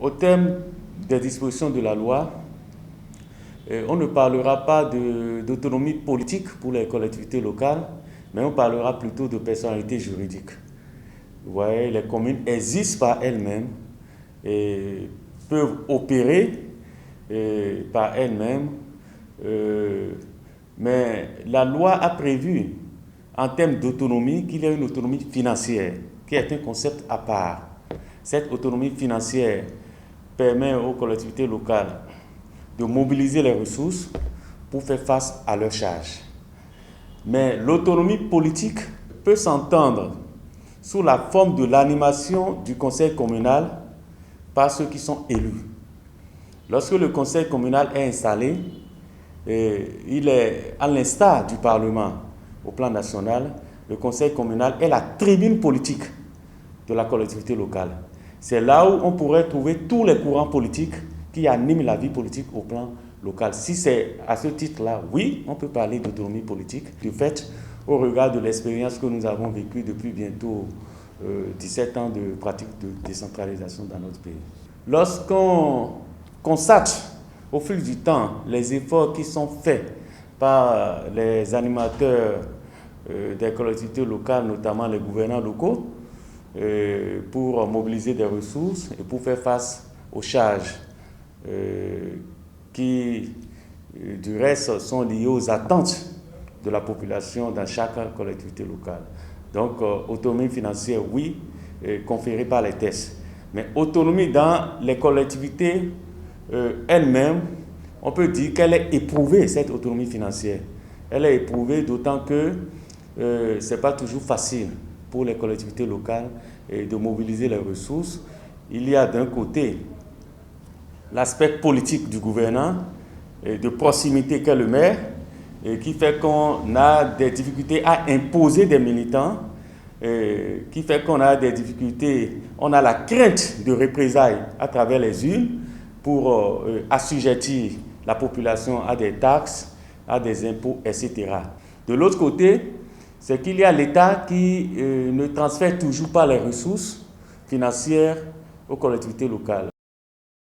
Au terme des dispositions de la loi, on ne parlera pas d'autonomie politique pour les collectivités locales, mais on parlera plutôt de personnalité juridique. Vous voyez, les communes existent par elles-mêmes et peuvent opérer par elles-mêmes, mais la loi a prévu, en termes d'autonomie, qu'il y a une autonomie financière, qui est un concept à part. Cette autonomie financière permet aux collectivités locales de mobiliser les ressources pour faire face à leurs charges. Mais l'autonomie politique peut s'entendre sous la forme de l'animation du conseil communal par ceux qui sont élus. Lorsque le conseil communal est installé, il est à l'instar du Parlement au plan national, le conseil communal est la tribune politique de la collectivité locale. C'est là où on pourrait trouver tous les courants politiques qui animent la vie politique au plan local. Si c'est à ce titre-là, oui, on peut parler d'autonomie politique. De fait, au regard de l'expérience que nous avons vécue depuis bientôt 17 ans de pratique de décentralisation dans notre pays. Lorsqu'on constate au fil du temps les efforts qui sont faits par les animateurs des collectivités locales, notamment les gouvernants locaux, pour mobiliser des ressources et pour faire face aux charges qui, du reste, sont liées aux attentes de la population dans chaque collectivité locale. Donc, autonomie financière, oui, conférée par les tests. Mais autonomie dans les collectivités elles-mêmes, on peut dire qu'elle est éprouvée, cette autonomie financière. Elle est éprouvée d'autant que ce n'est pas toujours facile pour les collectivités locales de mobiliser les ressources. Il y a d'un côté l'aspect politique du gouvernant, de proximité qu'est le maire, qui fait qu'on a des difficultés à imposer des militants, qui fait qu'on a des difficultés, on a la crainte de représailles à travers les urnes pour assujettir la population à des taxes, à des impôts, etc. De l'autre côté, c'est qu'il y a l'État qui ne transfère toujours pas les ressources financières aux collectivités locales.